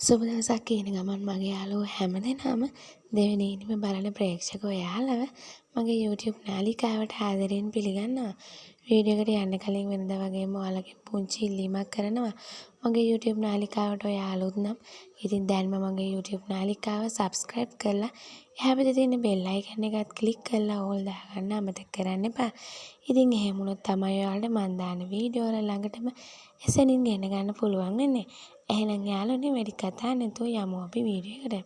සුබ දවසක් කියන ගමන් මගේ යාළුවෝ හැමදෙනාම දෙවෙනිම බලන ප්‍රේක්ෂකයෝ යාළුව මගේ YouTube නාලිකාවට ආදරයෙන් පිළිගන්නවා. වීඩියෝ එකට යන්න කලින් වෙනදා වගේම ඔයාලගෙන් පුංචි ඉල්ලීමක් කරනවා. මගේ YouTube නාලිකාවට ඔයා අලුත් නම් ඉතින් දැන්ම මගේ YouTube නාලිකාව subscribe කරලා එහා පැත්තේ තියෙන bell icon එකත් click කරලා all දාගන්න අමතක කරන්න එපා. ඉතින් එහෙම වුණොත් තමයි ඔයාලට මම දාන වීඩියෝ වල ළඟටම එසනින් ගෙන ගන්න පුළුවන් වෙන්නේ. එහෙනම් යාළුවනේ වැඩි කතා නැතුව යමු අපි වීඩියෝ එකට.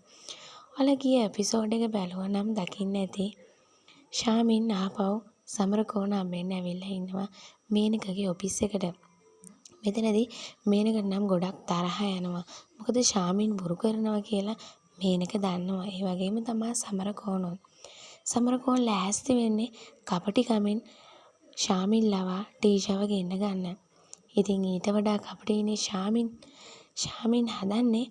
ඔයාලා ගිය එපිසෝඩ් එක බැලුවා නම් දකින්න ඇති. ශාමින් ආපහු සමරකෝණ අම්බෙන්න ඇවිල්ලා ඉන්නවා මේනකගේ ඔෆිස් එකට. මෙතනදී මේනකට නම් ගොඩක් තරහ යනවා. මොකද ශාමින් බොරු කරනවා කියලා මේනක දන්නවා. ඒ වගේම තමයි සමරකෝණොත්. සමරකෝණ ලෑස්ති වෙන්නේ කපටි කමින් ශාමින් ලවා ටීෂාව ගෙන්න ගන්න. ඉතින් ඊට වඩා කපටිනේ ශාමින් හදන්නේ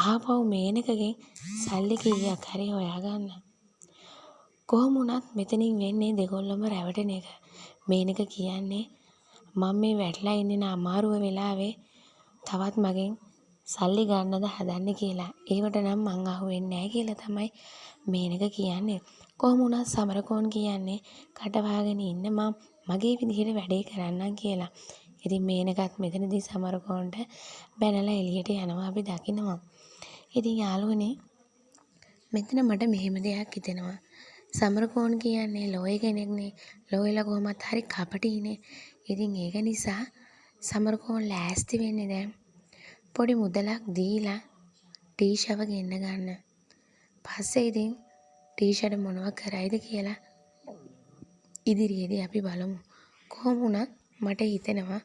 ආපහු මේනකගෙන් සල්ලි කීයක් හරි හොයාගන්න. කොහොම වුණත් මෙතනින් වෙන්නේ දෙගොල්ලම රැවටෙන එක. මේනක කියන්නේ මම මේ වැටලා ඉන්න අමාරුව වෙලාවේ තවත් මගෙන් සල්ලි ගන්නද හදන්නේ කියලා. ඒවට නම් මං අහුවෙන්නේ නැහැ කියලා තමයි මේනක කියන්නේ. කොහොම වුණත් සමරකෝන් කියන්නේ කටවාගෙන ඉන්න මම මගේ විදිහට වැඩේ කරන්නම් කියලා. ඉතින් මේනකත් මෙතනදී සමරකෝන්ට බැනලා එළියට යනවා අපි දකිනවා. ඉතින් යාළුවනේ මෙතන මට මෙහෙම දෙයක් හිතෙනවා. සමරකෝන් කියන්නේ ලෝය කෙනෙක්නේ. ලෝයලා කොහොමත් හරි කපටිනේ. ඉතින් ඒක නිසා සමරකෝන් ලෑස්ති වෙන්නේ දැන් පොඩි මුදලක් දීලා ටීෂාව ගෙන්න ගන්න. පස්සේ ඉතින් ටීෂාට මොනව කරයිද කියලා ඉදිරියේදී අපි බලමු. කොහොම වුණත් මට හිතෙනවා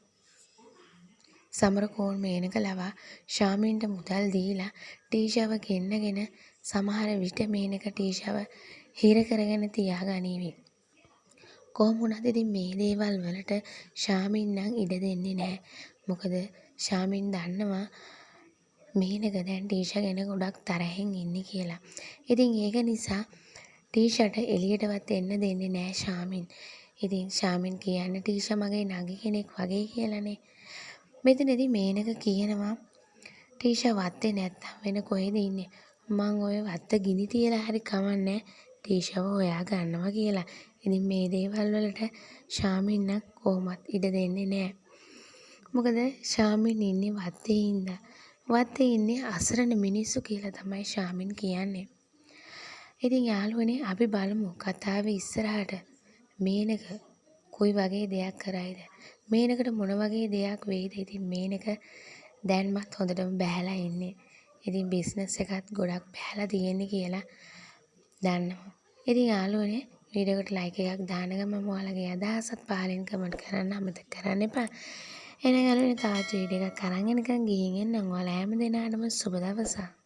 සමරකෝන් මේනක ලවා ශාමින්ට මුදල් දීලා ටීෂාව ගෙන්නගෙන සමහර විට මේනක ටීෂාව හිර කරගෙන තියාගනීවි. කොහොම වුණත් ඉතින් මේ දේවල් වලට ශාමින් නම් ඉඩ දෙන්නේ නැහැ. මොකද ශාමින් දන්නවා මේනක දැන් ටීෂා ගැන ගොඩක් තරහෙන් ඉන්නේ කියලා. ඉතින් ඒක නිසා ටීෂාට එළියටවත් එන්න දෙන්නේ නැහැ ශාමින්. ඉතින් ශාමින් කියන්නේ ටීෂා මගේ නගි කෙනෙක් වගේ කියලානේ. මෙතනදී මේනක කියනවා ටීෂා වත්තේ නැත්තම් වෙන කොහෙද ඉන්නේ? මං ඔය වත්ත ගිනි තියලා හරි කමන්නේ ටීෂාව හොයා ගන්නවා කියලා. ඉතින් මේ දේවල් වලට ශාමින් නම් කොහොමත් ඉඩ දෙන්නේ නැහැ. මොකද ශාමින් ඉන්නේ වත්තේ ඉඳලා. වත්තේ ඉන්නේ අසරණ මිනිස්සු කියලා තමයි ශාමින් කියන්නේ. ඉතින් යාළුවනේ අපි බලමු කතාවේ ඉස්සරහට මේනක කොයි වගේ දෙයක් කරයිද? මේනකට මොන වගේ දෙයක් වෙයිද? ඉතින් මේනක දැන්මත් හොඳටම බහැලා ඉන්නේ. ඉතින් බිස්නස් එකත් ගොඩක් බහැලා තියෙන්නේ කියලා දන්නවා. ඉතින් යාළුවනේ වීඩියෝ එකට ලයික් එකක් දාන ගමන් ඔයාලගේ අදහසත් පහලින් කමෙන්ට් කරන්න අමතක කරන්න එපා. එහෙනම් යාළුවනේ තවත් වීඩියෝ එකක් අරන් එනකන් ගිහින් එන්නම්. ඔයාලා හැම දිනාටම සුබ දවසක්.